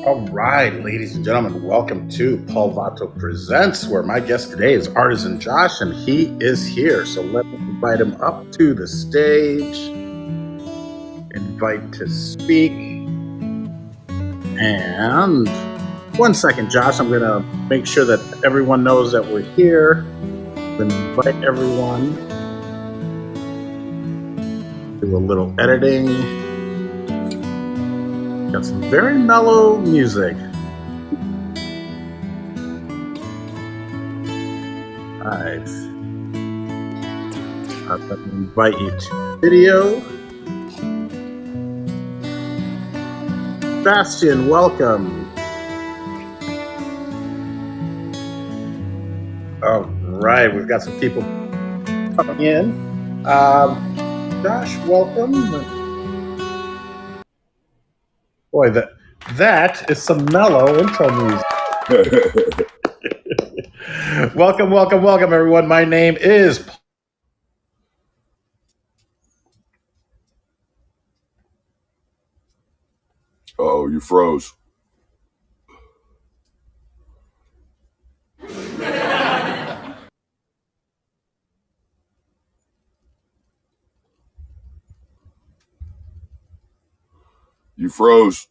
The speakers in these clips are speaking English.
All right, ladies and gentlemen, welcome to Paul Vato Presents, where my guest today is Artisan Josh, and he is here. So let me invite him up to the stage, invite to speak. And 1 second, Josh, I'm going to make sure that everyone knows that we're here. Invite everyone. Do a little editing. Got some very mellow music. All right. I'm going to invite you to video. Bastian, welcome. All right, we've got some people coming in. Josh, welcome. Boy, that is some mellow intro music. Welcome, everyone. My name is Oh, you froze. You froze.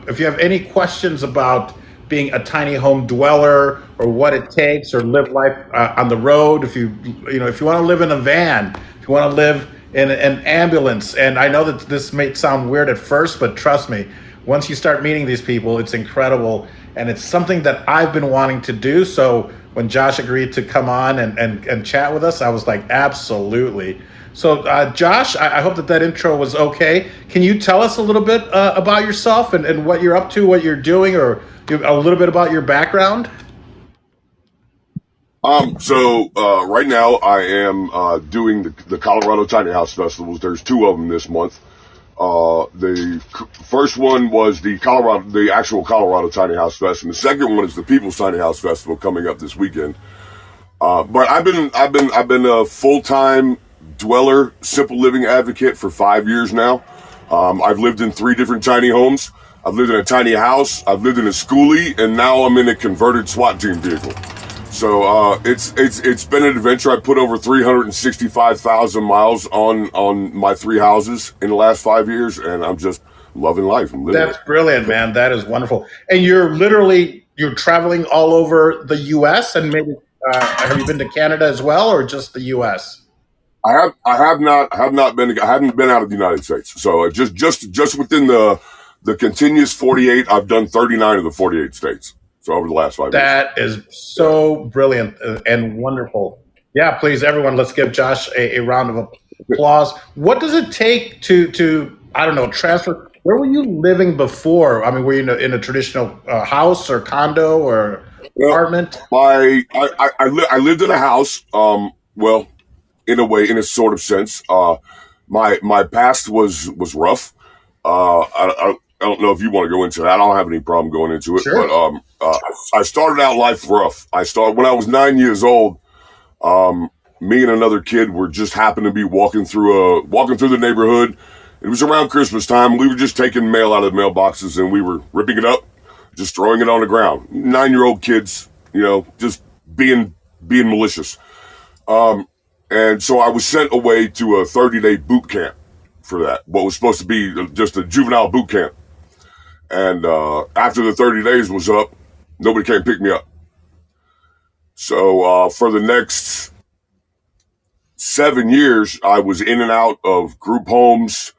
If you have any questions about being a tiny home dweller or what it takes or live life on the road, if you want to live in a van, if you want to live in an ambulance, and I know that this may sound weird at first, but trust me, once you start meeting these people, it's incredible, and it's something that I've been wanting to do. So when Josh agreed to come on and chat with us, I was like, absolutely. So, Josh, I hope that intro was okay. Can you tell us a little bit about yourself and what you're up to, what you're doing, or a little bit about your background? Right now I am doing the Colorado Tiny House Festivals. There's 2 of them this month. The first one was the actual Colorado Tiny House Fest, and the second one is the People's Tiny House Festival coming up this weekend. But I've been a full-time dweller, simple living advocate for 5 years now. I've lived in 3 different tiny homes. I've lived in a tiny house. I've lived in a schoolie, and now I'm in a converted SWAT team vehicle. So it's been an adventure. I put over 365,000 miles on my 3 houses in the last 5 years, and I'm just loving life. I'm living. That's brilliant, man. That is wonderful. And you're traveling all over the U.S. and maybe have you been to Canada as well, or just the U.S.? I haven't been out of the United States. So just within the continuous 48, I've done 39 of the 48 states. So over the last 5 years. That is so brilliant and wonderful. Yeah, please, everyone, let's give Josh a round of applause. What does it take to I don't know, transfer? Where were you living before? I mean, were you in a traditional house or condo or apartment? I lived in a house. Well, in a way, in a sort of sense. My past was rough. I don't know if you want to go into that. I don't have any problem going into it. Sure. But I started out life rough. When I was 9 years old. Me and another kid were just happened to be walking through the neighborhood. It was around Christmas time. We were just taking mail out of the mailboxes, and we were ripping it up, just throwing it on the ground. 9-year-old kids, just being malicious. And so I was sent away to a 30-day boot camp for that. What was supposed to be just a juvenile boot camp. And after the 30 days was up, nobody came pick me up. So for the next 7 years, I was in and out of group homes,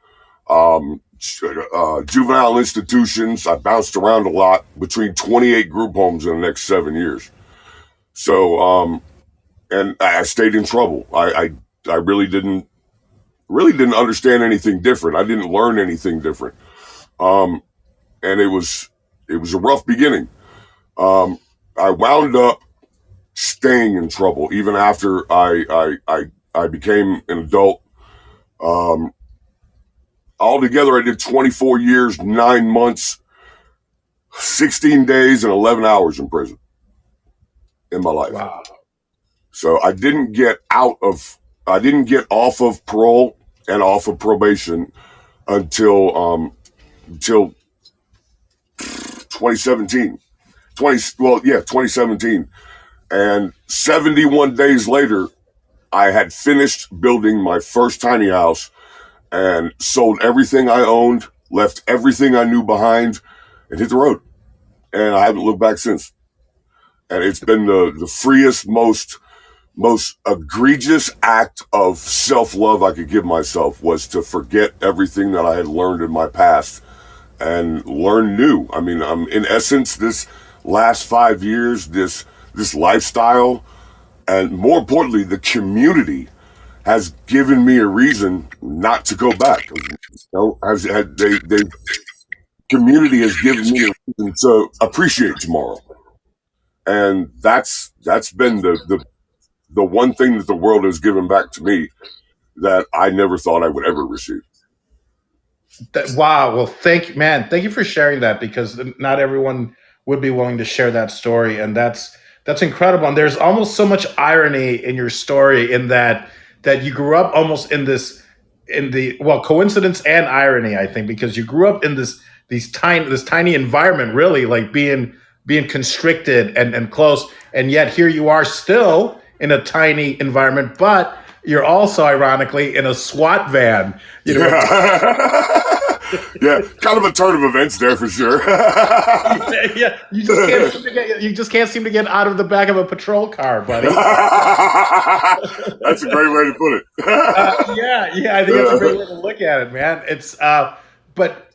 juvenile institutions. I bounced around a lot, between 28 group homes in the next 7 years. So, and I stayed in trouble. I really didn't understand anything different. I didn't learn anything different. And it was a rough beginning. I wound up staying in trouble even after I became an adult. altogether, I did 24 years, 9 months, 16 days, and 11 hours in prison in my life. Wow. So I didn't get off of parole and off of probation until 2017. 2017. And 71 days later, I had finished building my first tiny house and sold everything I owned, left everything I knew behind, and hit the road. And I haven't looked back since. And it's been the freest, most egregious act of self-love I could give myself was to forget everything that I had learned in my past and learn new. I mean, in essence, this last 5 years, this lifestyle, and more importantly, the community has given me a reason not to go back. Community has given me a reason to appreciate tomorrow, and that's been the one thing that the world has given back to me that I never thought I would ever receive. Wow. Well, thank you, man. Thank you for sharing that because not everyone would be willing to share that story, and that's incredible. And there's almost so much irony in your story in that you grew up almost in the well, coincidence and irony, I think, because you grew up in this tiny environment, really like being constricted and close, and yet here you are still in a tiny environment, but you're also ironically in a SWAT van. You know, Yeah, kind of a turn of events there for sure. yeah, you just can't seem to get out of the back of a patrol car, buddy. That's a great way to put it. Yeah, I think that's a great way to look at it, man. But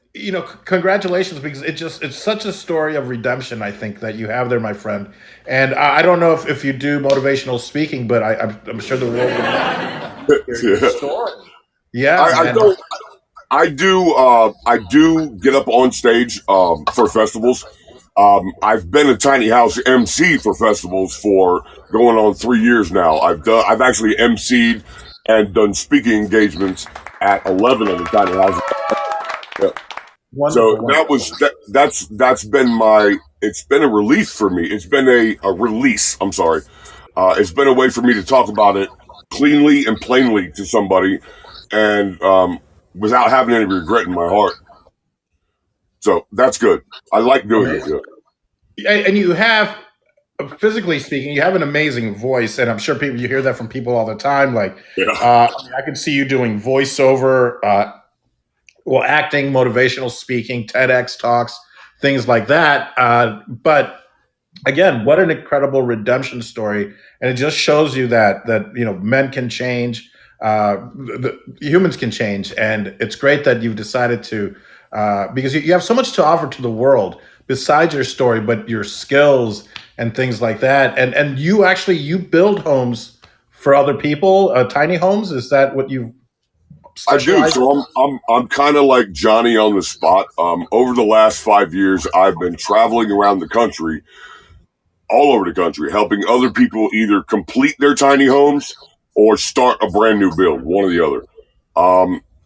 congratulations because it's such a story of redemption. I think that you have there, my friend. And I don't know if you do motivational speaking, but I'm sure the world would love to hear your story. Yeah, I don't. I do get up on stage for festivals. I've been a tiny house MC for festivals for going on 3 years now. I've actually MC'd and done speaking engagements at 11 of the tiny houses. Yeah. So that's been it's been a relief for me. It's been a release. I'm sorry. It's been a way for me to talk about it cleanly and plainly to somebody, and without having any regret in my heart. So that's good. I like doing it. Yeah. And you have, physically speaking, you have an amazing voice, and I'm sure you hear that from people all the time. Like, Yeah. I can see you doing voiceover, acting, motivational speaking, TEDx talks, things like that. But again, what an incredible redemption story, and it just shows you that men can change, humans can change, and it's great that you've decided to because you have so much to offer to the world besides your story, but your skills and things like that, and you build homes for other people, tiny homes. Is that what you I do. specialize So I'm kind of like Johnny on the spot. Over the last 5 years, I've been traveling around the country, all over the country, helping other people either complete their tiny homes or start a brand new build, one or the other.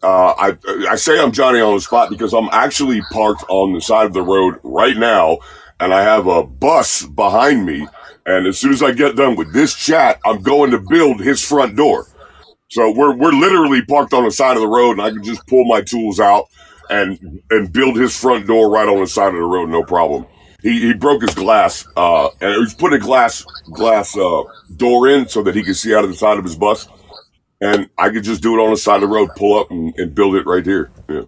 I say I'm Johnny on the spot because I'm actually parked on the side of the road right now, and I have a bus behind me. And as soon as I get done with this chat, I'm going to build his front door. So we're literally parked on the side of the road, and I can just pull my tools out and build his front door right on the side of the road, no problem. He broke his glass, and he's putting a glass door in so that he can see out of the side of his bus. And I could just do it on the side of the road, pull up and build it right here. Yeah.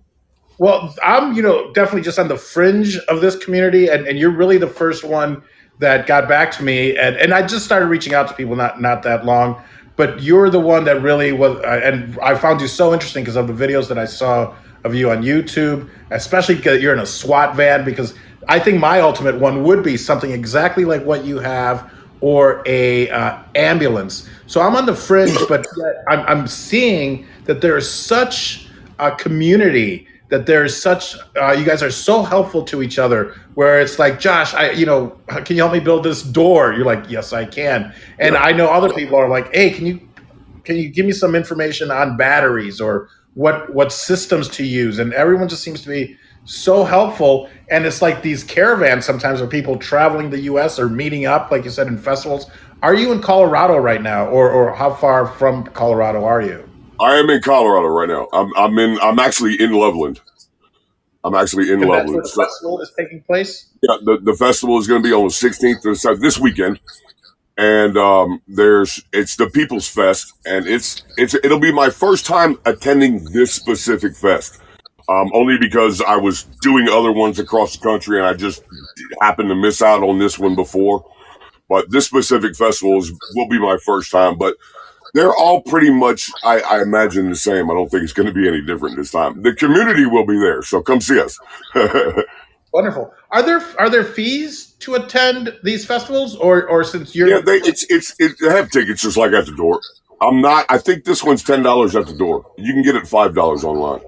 Well, I'm, definitely just on the fringe of this community, and you're really the first one that got back to me, and I just started reaching out to people not that long, but you're the one that really was, and I found you so interesting because of the videos that I saw of you on YouTube, especially because you're in a SWAT van, because I think my ultimate one would be something exactly like what you have, or a ambulance. So I'm on the fringe, but yet I'm seeing that there's such a community, that there's such you guys are so helpful to each other, where it's like, Josh, can you help me build this door? You're like, yes, I can. And I know other people are like, hey, can you give me some information on batteries or what systems to use, and everyone just seems to be so helpful. And it's like these caravans sometimes of people traveling the U.S. or meeting up, like you said, in festivals. Are you in Colorado right now, or how far from Colorado are you? I am in Colorado right now. I'm actually in Loveland. I'm actually in And that's where Loveland. the So festival is taking place. yeah, the festival is going to be on the 16th of this weekend, and there's it's the People's Fest, and it'll be my first time attending this specific fest. Only because I was doing other ones across the country, and I just happened to miss out on this one before. But this specific festival will be my first time. But they're all pretty much, I imagine, the same. I don't think it's going to be any different this time. The community will be there, so come see us. Wonderful. Are there fees to attend these festivals, or since Yeah, you're they have tickets just like at the door. I'm not. I think this one's $10 at the door. You can get it $5 online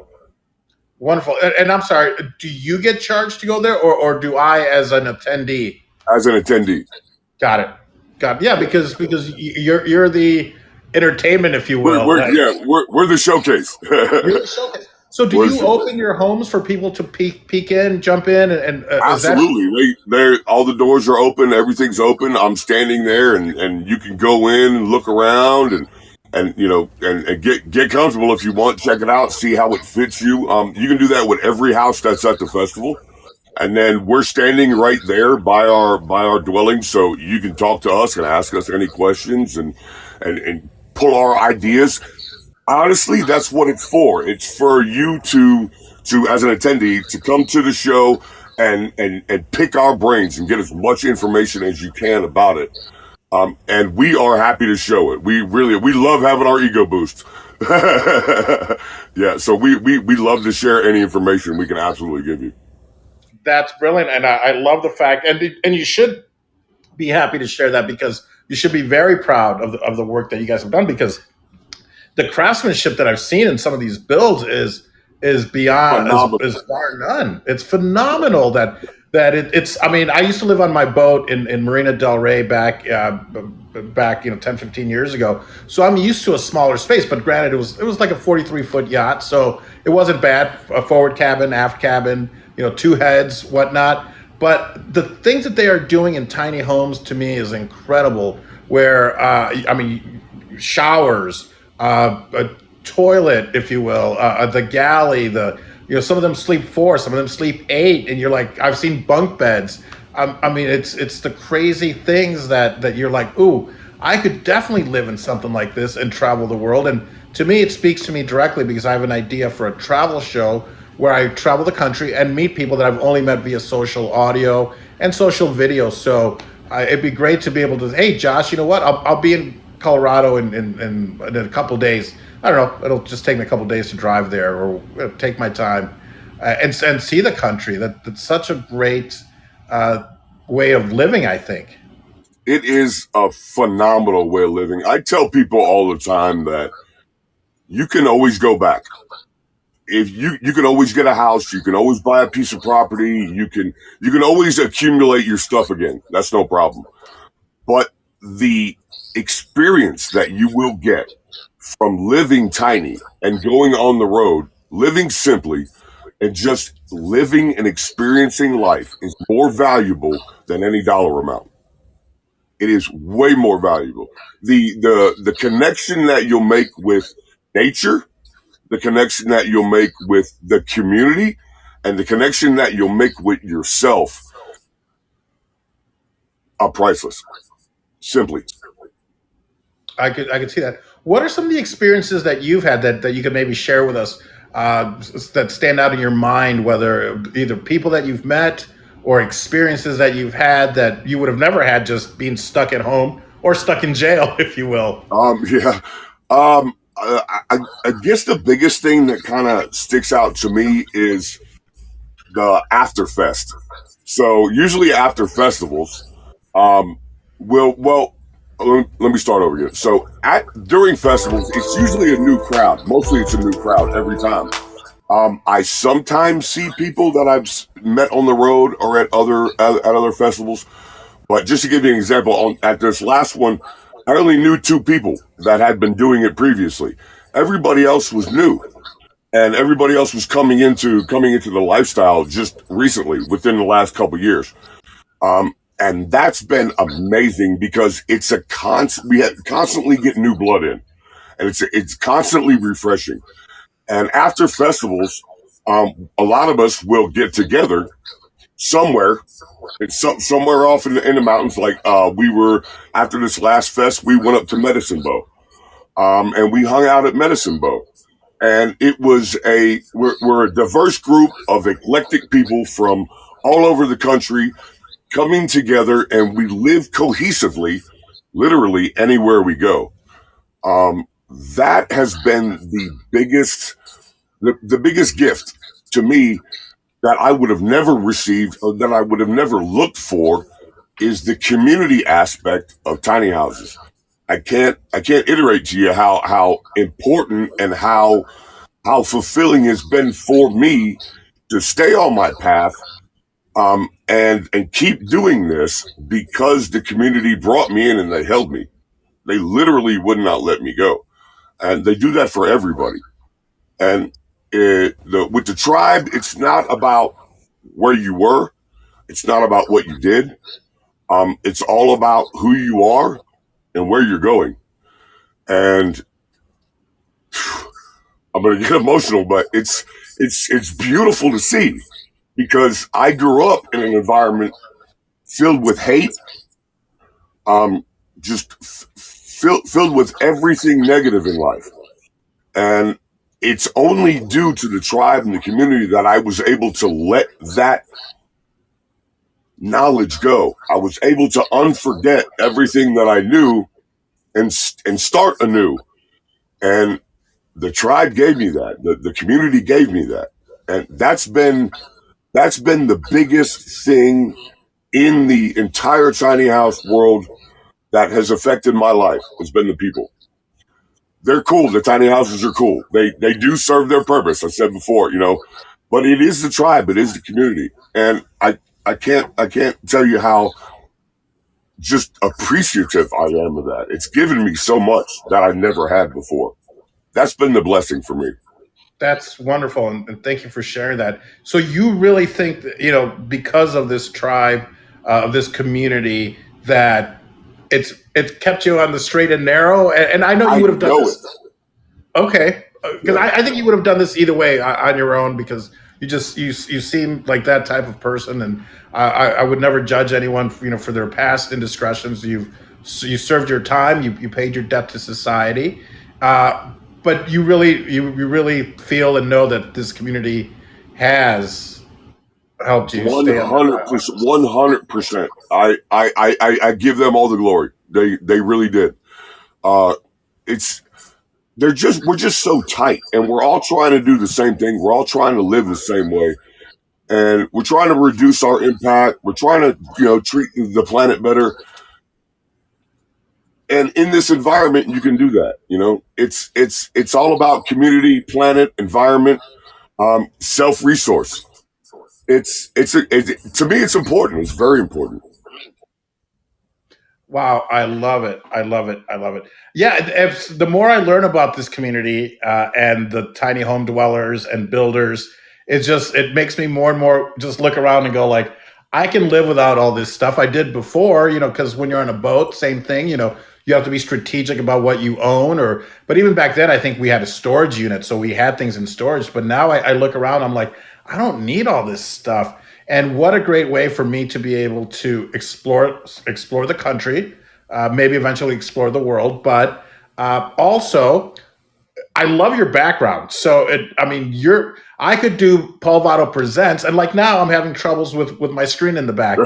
wonderful? And I'm sorry, do you get charged to go there, or do I as an attendee? as an attendee. Got it. Got it. Yeah, because you're the entertainment, if you will. Like, We're the showcase. you're the showcase. So, do We're the you showcase. open your homes for people to peek in, jump in, and is that Absolutely. They're all the doors are open, everything's open. I'm standing there and you can go in and look around and you know and get comfortable if you want, check it out, see how it fits you. You can do that with every house that's at the festival. And then we're standing right there by our dwelling, so you can talk to us and ask us any questions and pull our ideas. Honestly, that's what it's for. It's for you to as an attendee to come to the show and pick our brains and get as much information as you can about it. And we are happy to show it. We love having our ego boost. Yeah, so we love to share any information we can absolutely give you. that's brilliant, and I love the fact, and you should be happy to share that because you should be very proud of the work that you guys have done because the craftsmanship that I've seen in some of these builds is beyond Phenomenal. is bar none. It's phenomenal it's. I mean, I used to live on my boat in Marina Del Rey back 10, 15 years ago. So I'm used to a smaller space, but granted, it was like a 43-foot yacht, so it wasn't bad. A forward cabin, aft cabin, two heads, whatnot. But the things that they are doing in tiny homes to me is incredible. Where I mean, showers, a toilet, if you will, the galley, some of them sleep four, some of them sleep eight, and you're like, I've seen bunk beds. I mean, it's the crazy things that you're like, ooh, I could definitely live in something like this and travel the world. And to me, it speaks to me directly because I have an idea for a travel show where I travel the country and meet people that I've only met via social audio and social video. So it'd be great to be able to, hey, Josh, you know what? I'll be in Colorado in a couple of days. I don't know. It'll just take me a couple of days to drive there, or take my time and see the country. That's such a great uh, way of living, I think. It is a phenomenal way of living. I tell people all the time that you can always go back. If you can always get a house, you can always buy a piece of property, you can always accumulate your stuff again. That's no problem. But the experience that you will get from living tiny and going on the road, living simply, and just living and experiencing life is more valuable than any dollar amount. It is way more valuable. The connection that you'll make with nature, the connection that you'll make with the community, and the connection that you'll make with yourself are priceless. Simply. I could see that. What are some of the experiences that you've had that you could maybe share with us that stand out in your mind? Whether either people that you've met or experiences that you've had that you would have never had just being stuck at home or stuck in jail, if you will. Yeah. I guess the biggest thing that kind of sticks out to me is the afterfest. So usually after festivals, um, well, let me start over again. So during festivals, it's usually a new crowd. Mostly it's a new crowd every time. I sometimes see people that met on the road or at other festivals. But just to give you an example, at this last one, I only knew two people that had been doing it previously. Everybody else was new. and everybody else was coming into the lifestyle just recently within the last couple of years. And that's been amazing because it's a constantly get new blood in, and it's constantly refreshing. And after festivals, a lot of us will get together somewhere. It's somewhere off in the mountains. Like we were after this last fest, we went up to Medicine Bow, and we hung out at Medicine Bow. And it was we're a diverse group of eclectic people from all over the country coming together, and we live cohesively, literally anywhere we go. That has been the biggest gift to me that I would have never received or that I would have never looked for is the community aspect of tiny houses. I can't iterate to you how important and how fulfilling it's been for me to stay on my path, and keep doing this because the community brought me in and they held me. They literally would not let me go, and they do that for everybody. And with the tribe, it's not about where you were, it's not about what you did. It's all about who you are and where you're going. And I'm going to get emotional, but it's beautiful to see because I grew up in an environment filled with hate, um, just filled with everything negative in life. And it's only due to the tribe and the community that I was able to let that knowledge go. I was able to unforget everything that I knew and start anew. And the tribe gave me that. The community gave me that. And that's been the biggest thing in the entire tiny house world that has affected my life. Has been the people. They're cool. The tiny houses are cool. They do serve their purpose. I said before, but it is the tribe. It is the community. And I can't tell you how just appreciative I am of that. It's given me so much that I never had before. That's been the blessing for me. That's wonderful, and thank you for sharing that. So you really think that, because of this tribe, of this community, that it's kept you on the straight and narrow. And I know you I would have done know it. this. Okay, because Yeah, I think you would have done this either way on your own because you seem like that type of person, and I would never judge anyone for their past indiscretions. You served your time, you paid your debt to society, uh, but you really feel and know that this community has helped you one stay on that hundred path. percent, 100%. I give them all the glory. They really did. Uh, it's we're just so tight, and we're all trying to do the same thing. We're all trying to live the same way, and we're trying to reduce our impact. We're trying to treat the planet better. And in this environment, you can do that. It's all about community, planet, environment, self resource. To me, it's important. It's very important. Wow, I love it. I love it. I love it. Yeah, the more I learn about this community and the tiny home dwellers and builders, it makes me more and more just look around and go like, I can live without all this stuff I did before. Because when you're on a boat, same thing. You have to be strategic about what you own. But even back then, I think we had a storage unit, so we had things in storage. But now I look around, I'm like, I don't need all this stuff. And what a great way for me to be able to explore the country, maybe eventually explore the world. But also, I love your background. So I mean, I could do Paul Vato presents, and like now I'm having troubles with my screen in the back.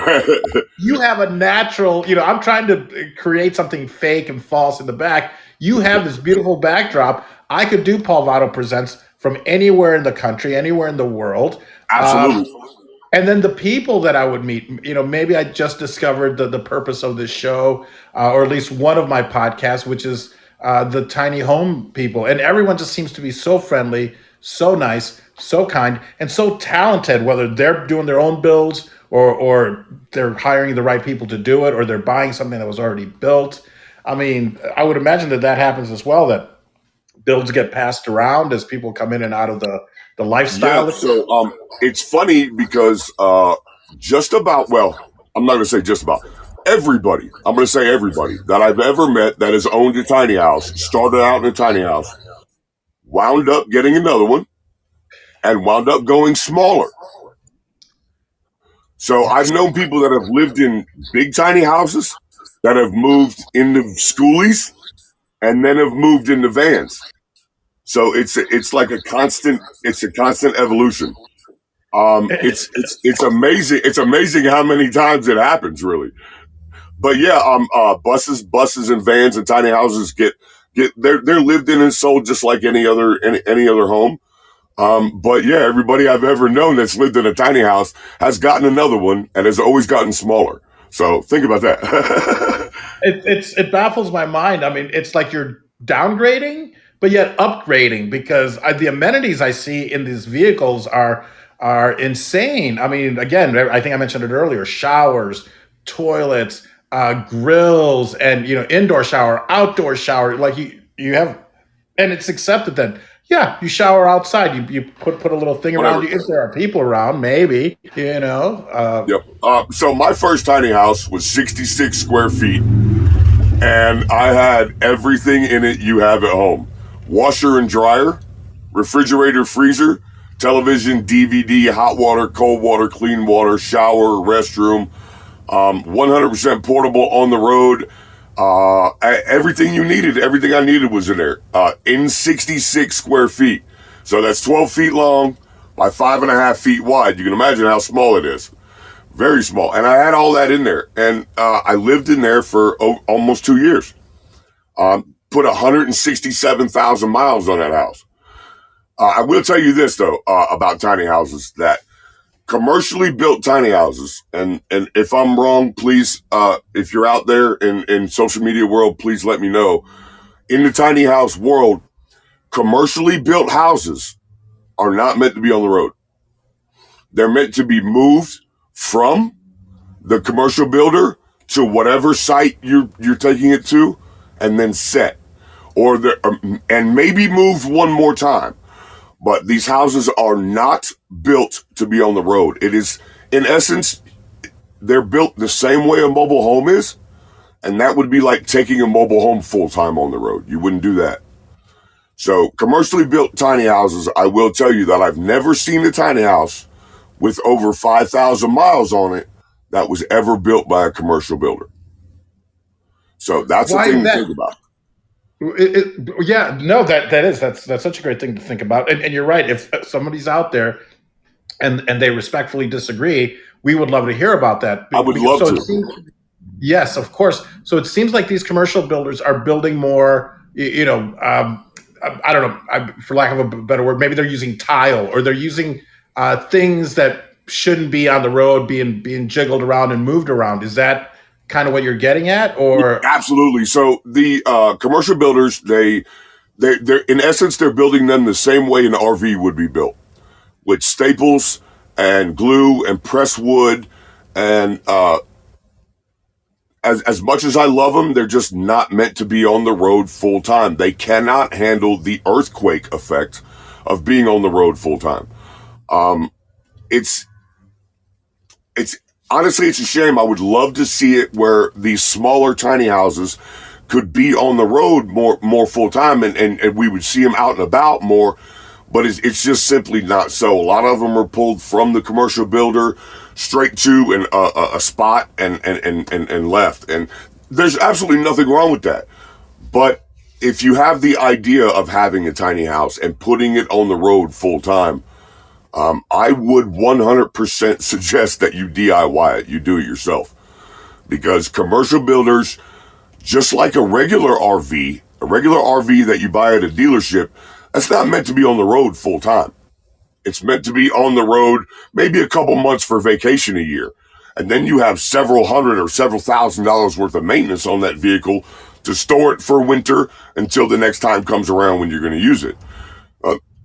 You have a natural, I'm trying to create something fake and false in the back. You have this beautiful backdrop. I could do Paul Vato presents from anywhere in the country, anywhere in the world. Um, Absolutely. and then the people that I would meet, maybe I just discovered the purpose of this show, or at least one of my podcasts, which is the tiny home people. And everyone just seems to be so friendly, so nice, so kind, and so talented, whether they're doing their own builds or they're hiring the right people to do it, or they're buying something that was already built. I mean, I would imagine that happens as well, that builds get passed around as people come in and out of the Yeah. lifestyle? So it's funny because just about, well, I'm not going to say just about, everybody, I'm going to say everybody that I've ever met that has owned a tiny house, started out in a tiny house, wound up getting another one, and wound up going smaller. So I've known people that have lived in big tiny houses that have moved into schoolies and then have moved into vans. So it's like it's a constant evolution. It's amazing. It's amazing how many times it happens, really. But yeah, buses and vans and tiny houses get they're lived in and sold just like any other home. But yeah, everybody I've ever known that's lived in a tiny house has gotten another one and has always gotten smaller. So think about that. It baffles my mind. I mean, it's like you're downgrading, but yet upgrading because the amenities I see in these vehicles are insane. I mean, again, I think I mentioned it earlier: showers, toilets, grills, and indoor shower, outdoor shower. Like you have, and it's accepted that yeah, you shower outside. You put a little thing around Whatever. you if there are people around, maybe. Yep. So my first tiny house was 66 square feet, and I had everything in it you have at home: washer and dryer, refrigerator, freezer, television, DVD, hot water, cold water, clean water, shower, restroom, 100% portable on the road. Everything you needed, everything I needed was in there, in 66 square feet. So that's 12 feet long by 5.5 feet wide. You can imagine how small it is. Very small. And I had all that in there. And I lived in there for almost 2 years. Put 167,000 miles on that house. I will tell you this, though, about tiny houses, that commercially built tiny houses, and if I'm wrong, please, if you're out there in social media world, please let me know. In the tiny house world, commercially built houses are not meant to be on the road. They're meant to be moved from the commercial builder to whatever site you're taking it to, and then set, and maybe moved one more time. But these houses are not built to be on the road. It is, in essence, they're built the same way a mobile home is, and that would be like taking a mobile home full time on the road. You wouldn't do that. So commercially built tiny houses, I will tell you that I've never seen a tiny house with over 5,000 miles on it that was ever built by a commercial builder. So that's the Why is thing to that? think about. Yeah, no, that's such a great thing to think about, and you're right. If somebody's out there and they respectfully disagree, we would love to hear about that. I would love So to. it seems, yes, of course. So it seems like these commercial builders are building more. I don't know, for lack of a better word, maybe they're using tile or they're using things that shouldn't be on the road, being jiggled around and moved around. Is that kind of what you're getting at, or? Absolutely. So the commercial builders, they're in essence, they're building them the same way an RV would be built, with staples and glue and press wood. And as much as I love them, they're just not meant to be on the road full time. They cannot handle the earthquake effect of being on the road full time. It's it's honestly, it's a shame. I would love to see it where these smaller tiny houses could be on the road more full time, and we would see them out and about more. But it's just simply not so. A lot of them are pulled from the commercial builder straight to a spot and left. And there's absolutely nothing wrong with that. But if you have the idea of having a tiny house and putting it on the road full time, I would 100% suggest that you DIY it. You do it yourself. Because commercial builders, just like a regular RV that you buy at a dealership, that's not meant to be on the road full time. It's meant to be on the road maybe a couple months for vacation a year. And then you have several hundred or several $1,000s worth of maintenance on that vehicle to store it for winter until the next time comes around when you're going to use it.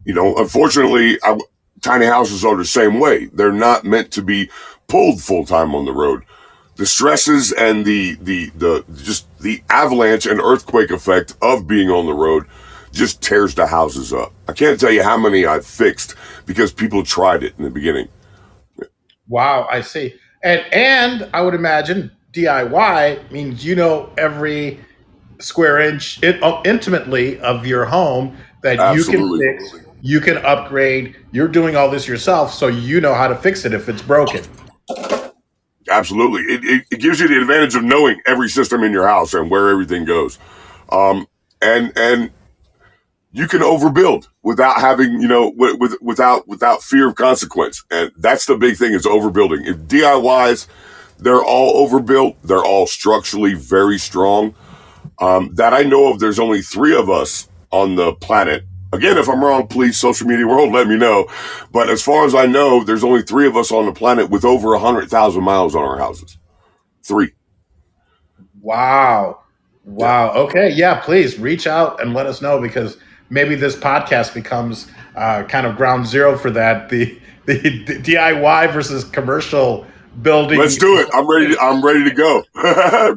Unfortunately, tiny houses are the same way. They're not meant to be pulled full time on the road. The stresses and the avalanche and earthquake effect of being on the road just tears the houses up. I can't tell you how many I've fixed because people tried it in the beginning. Wow, I see. And I would imagine DIY means you know every square inch intimately of your home that you can Absolutely. fix, you can upgrade. You're doing all this yourself, so you know how to fix it if it's broken. Absolutely. It gives you the advantage of knowing every system in your house and where everything goes. Um, and you can overbuild without having, without fear of consequence. And that's the big thing is overbuilding. If DIYs, they're all overbuilt. They're all structurally very strong. That I know of, there's only 3 of us on the planet. Again, if I'm wrong, please, social media world, let me know. But as far as I know, there's only 3 of us on the planet with over 100,000 miles on our houses. 3. Wow. Yeah. Wow. Okay. Yeah, please reach out and let us know because maybe this podcast becomes kind of ground zero for that. The DIY versus commercial Let's building. do it. I'm ready to go.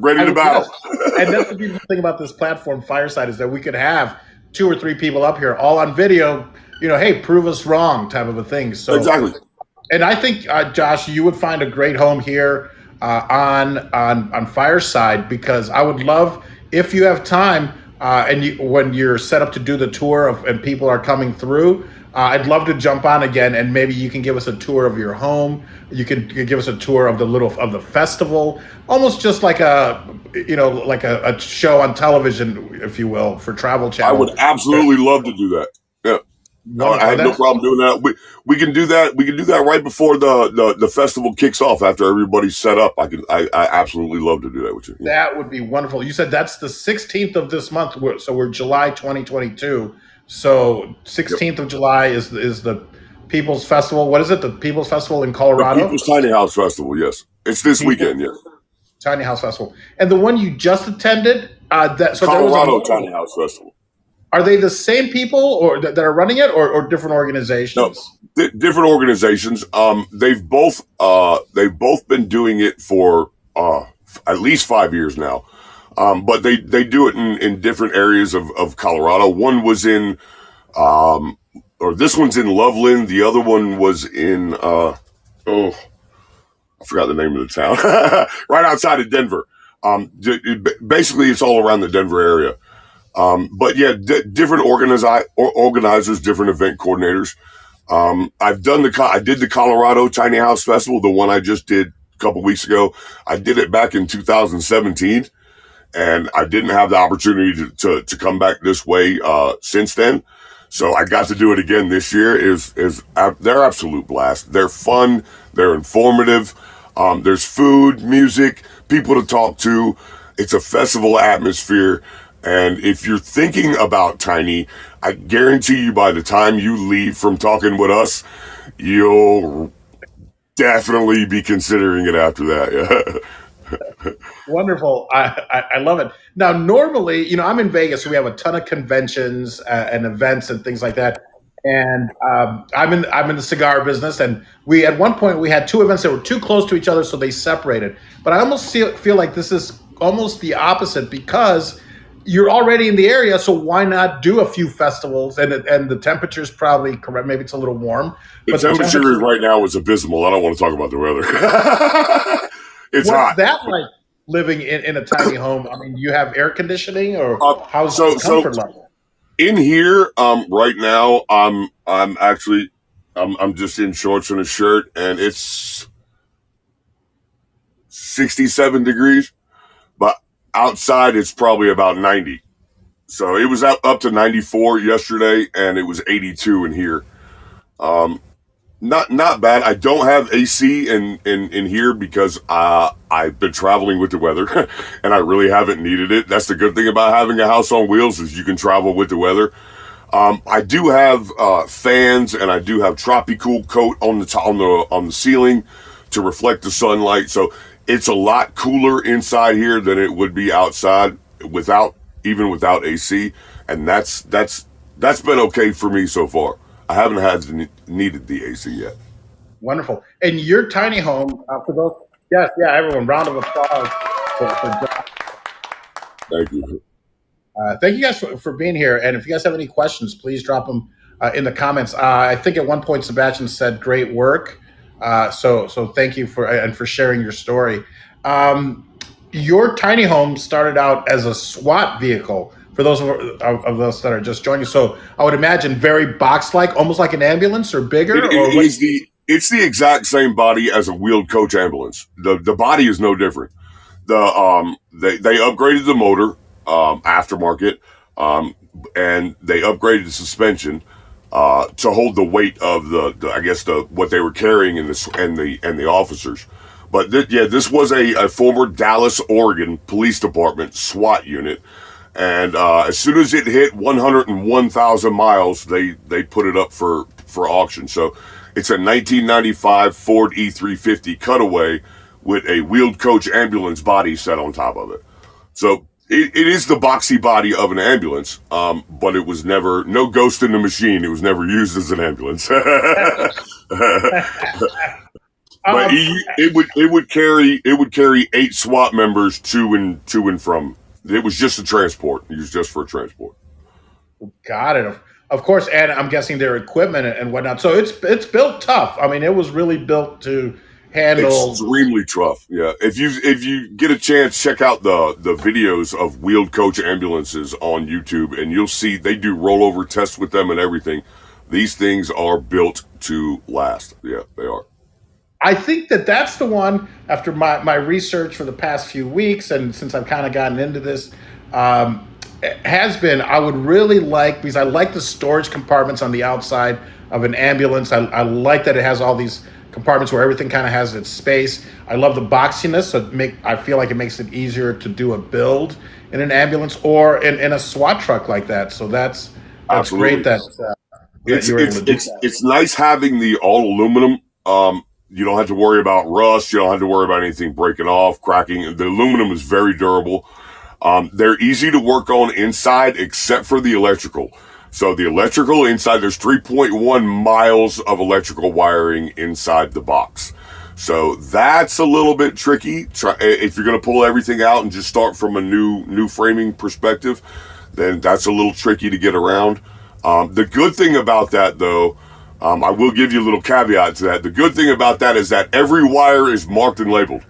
Ready to battle. Yes. And that's the beautiful thing about this platform, Fireside, is that we could have 2 or 3 people up here all on video, hey, prove us wrong type of a thing. So Exactly. and I think, Josh, you would find a great home here on Fireside because I would love if you have time and when you're set up to do the tour and people are coming through. I'd love to jump on again and maybe you can give us a tour of your home. You can give us a tour of the festival, almost just like a show on television, if you will, for Travel I Channel. would absolutely love to do that. Yeah. I had no problem doing that. We can do that. We can do that right before the festival kicks off. After everybody's set up, I absolutely love to do that with you. That would be wonderful. You said that's the 16th of this month, so we're July 2022. So 16th of July is the People's Festival. What is it? The People's Festival in The Colorado? People's Tiny House Festival. Yes, it's this weekend. Yes, Tiny House Festival. And the one you just attended, Colorado Tiny House Festival. Are they the same people or that are running it, or different No, organizations? different organizations. They've both been doing it for at least 5 years now. But they do it in different areas of Colorado. One was in or this one's in Loveland. The other one was in I forgot the name of the town. Right outside of Denver. Basically, it's all around the Denver area. But yeah, different organizers, different event coordinators. I did the Colorado Tiny House Festival, the one I just did a couple weeks ago. I did it back in 2017, and I didn't have the opportunity to come back this way since then. So I got to do it again this year. They're absolute blast. They're fun. They're informative. There's food, music, people to talk to. It's a festival atmosphere. And if you're thinking about Tiny, I guarantee you by the time you leave from talking with us, you'll definitely be considering it after that. Yeah. Wonderful. I love it. Now, normally, I'm in Vegas, so we have a ton of conventions and events and things like that. And I'm in the cigar business, and we at one point we had 2 events that were too close to each other, so they separated. But I almost feel like this is almost the opposite because you're already in the area, so why not do a few festivals? And the temperature's probably correct. Maybe it's a little warm, The but temperature right now is abysmal. I don't want to talk about the weather. It's what's hot. that like living in a tiny home? I mean, do you have air conditioning or how's So the comfort level? in here, right now, I'm just in shorts and a shirt, and it's 67 degrees, but outside it's probably about 90. So it was up to 94 yesterday, and it was 82 in here. Um, not bad. I don't have AC in here because I've been traveling with the weather, and I really haven't needed it. That's the good thing about having a house on wheels is you can travel with the weather. I do have fans, and I do have Tropicool coat on the ceiling to reflect the sunlight. So it's a lot cooler inside here than it would be outside without AC, and that's been okay for me so far. I haven't needed the AC yet. Wonderful. And your tiny home, for those, yes, yeah, everyone, round of applause for John. Thank you. Thank you guys for being here. And if you guys have any questions, please drop them in the comments. I think at one point Sebastian said, "Great work." So thank you for sharing your story. Um, your tiny home started out as a SWAT vehicle. For those of us that are just joining, so I would imagine very box-like, almost like an ambulance, or It, bigger, or it what? is it's the exact same body as a wheeled coach ambulance. The body is no different. They upgraded the motor aftermarket, um, and they upgraded the suspension to hold the weight of the I guess the what they were carrying in this and the officers. But this was a former Dallas, Oregon police department SWAT unit, and as soon as it hit 101,000 miles, they put it up for auction. So it's a 1995 Ford E350 Cutaway with a wheeled coach ambulance body set on top of it. So it is the boxy body of an ambulance, but it was never no ghost in the machine. It was never used as an ambulance. But Um, it would carry 8 SWAT members to and from. It was just a transport. It was just for transport. Got it. Of course, and I'm guessing their equipment and whatnot. So it's built tough. I mean, it was really built to handle. Extremely tough. Yeah. If you get a chance, check out the videos of wheeled coach ambulances on YouTube, and you'll see they do rollover tests with them and everything. These things are built to last. Yeah, they are. I think that's the one. After my research for the past few weeks, and since I've kind of gotten into this, um, has been I would really like, because I like the storage compartments on the outside of an ambulance. I like that it has all these compartments where everything kind of has its space. I love the boxiness. So I feel like it makes it easier to do a build in an ambulance or in a SWAT truck like that. So that's great Absolutely. that It's you were able it's to do it's that. it's nice having the all aluminum. You don't have to worry about rust. You don't have to worry about anything breaking off, cracking. The aluminum is very durable. They're easy to work on inside, except for the electrical. So the electrical inside, there's 3.1 miles of electrical wiring inside the box. So that's a little bit tricky. If you're going to pull everything out and just start from a new framing perspective, then that's a little tricky to get around. The good thing about that, though, I will give you a little caveat to that. The good thing about that is that every wire is marked and labeled.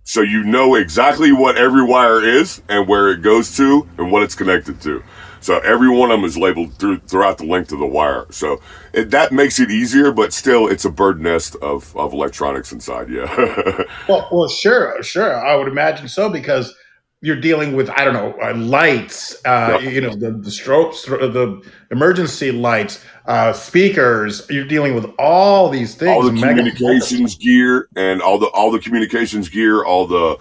So you know exactly what every wire is and where it goes to and what it's connected to. So every one of them is labeled throughout the length of the wire. So that makes it easier, but still it's a bird nest of electronics inside. Yeah. Well, sure. I would imagine so, because you're dealing with, I don't know, lights, Yep. the strobes, the emergency lights, speakers. You're dealing with all these All things. the Mega. communications gear and all the communications gear, all the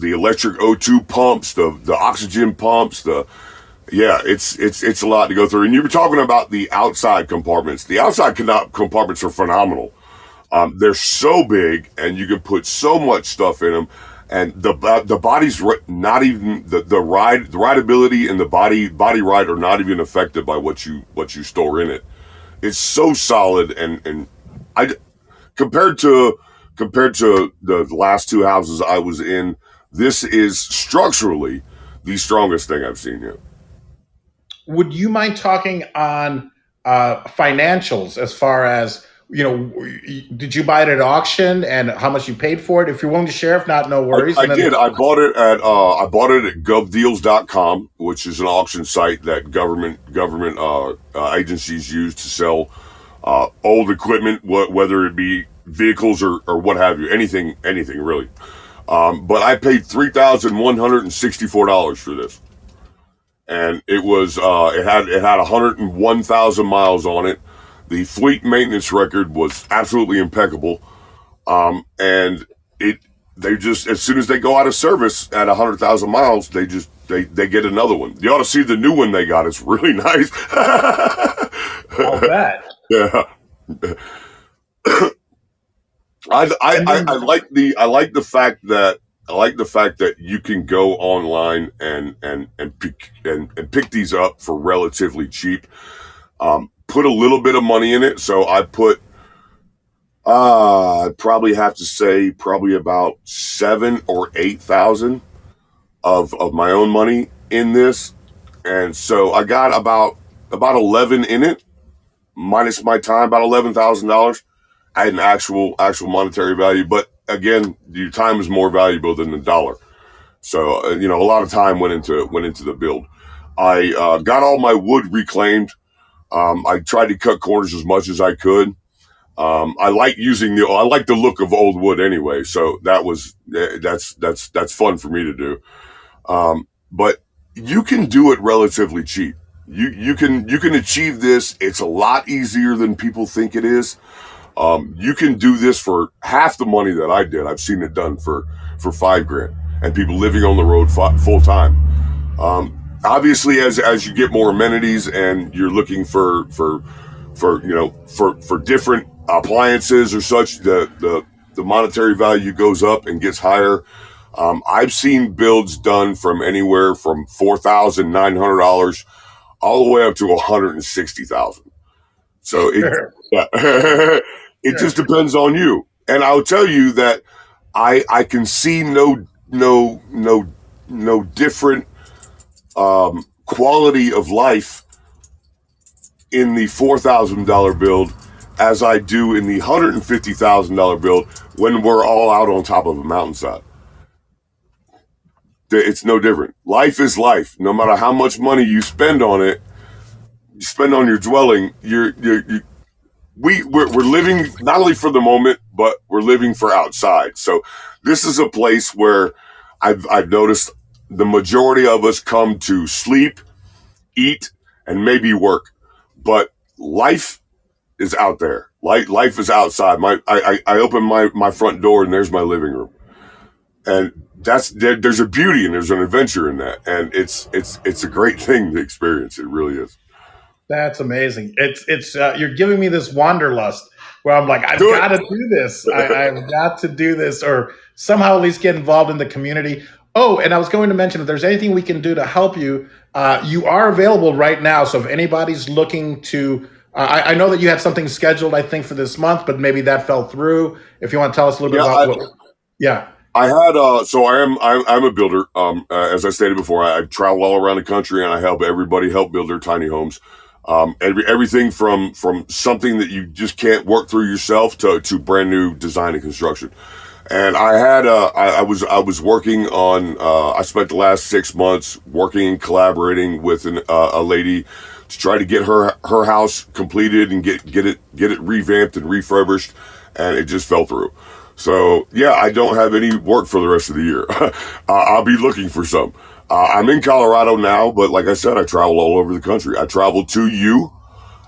electric O2 pumps, the oxygen pumps, it's a lot to go through. And you were talking about the outside compartments. The outside compartments are phenomenal. They're so big, and you can put so much stuff in them. And the body's not even the rideability and the body ride are not even affected by what you store in it. It's so solid, and I compared to the last two houses I was in, this is structurally the strongest thing I've seen yet. Would you mind talking on financials, as far as, did you buy it at auction and how much you paid for it? If you're willing to share, if not, no I, worries. I And then did. I bought it at govdeals.com, which is an auction site that government agencies use to sell old equipment, whether it be vehicles or what have you, anything really. But I paid $3,164 for this, and it had 101,000 miles on it. The fleet maintenance record was absolutely impeccable. And it they just, as soon as they go out of service at 100,000 miles, they get another one. You ought to see the new one they got. It's really nice. I'll bet. Yeah. And I then like the fact that you can go online and pick these up for relatively cheap. Put a little bit of money in it. So I put I'd probably have to say about 7 or 8,000 of my own money, in this, and so I got about 11 in it, minus my time, about $11,000. I had an actual monetary value, but again, your time is more valuable than the dollar. So a lot of time went into the build. I got all my wood reclaimed. I tried to cut corners as much as I could. I like the look of old wood anyway, so that's fun for me to do. But you can do it relatively cheap. You can achieve this. It's a lot easier than people think it is. You can do this for half the money that I did. I've seen it done for $5,000, and people living on the road full time. Obviously, as you get more amenities and you're looking for different appliances or such, the monetary value goes up and gets higher. I've seen builds done from anywhere from $4,900 all the way up to $160,000. So it just depends on you. And I'll tell you that I can see no different quality of life in the $4,000 build as I do in the $150,000 build when we're all out on top of a mountainside. It's no different. Life is life. No matter how much money you spend on it, you spend on your dwelling, we're living not only for the moment, but we're living for outside. So this is a place where I've noticed the majority of us come to sleep, eat, and maybe work. But life is out there. Life is outside. I open my front door and there's my living room. And there's a beauty and there's an adventure in that. And it's a great thing to experience. It really is. That's amazing. It's you're giving me this wanderlust where I'm like, I've got to do this. I've got to do this, or somehow at least get involved in the community. Oh, and I was going to mention, if there's anything we can do to help you, you are available right now. So if anybody's looking to, I know that you had something scheduled, I think, for this month, but maybe that fell through. If you want to tell us a little bit about yeah. I had I'm a builder. As I stated before, I travel all around the country and I help everybody build their tiny homes. Everything from something that you just can't work through yourself to brand new design and construction. And I was working on, I spent the last 6 months working and collaborating with a lady to try to get her house completed and get it revamped and refurbished, and it just fell through. So yeah, I don't have any work for the rest of the year. I'll be looking for some. I'm in Colorado now, but like I said, I travel all over the country. I travel to you.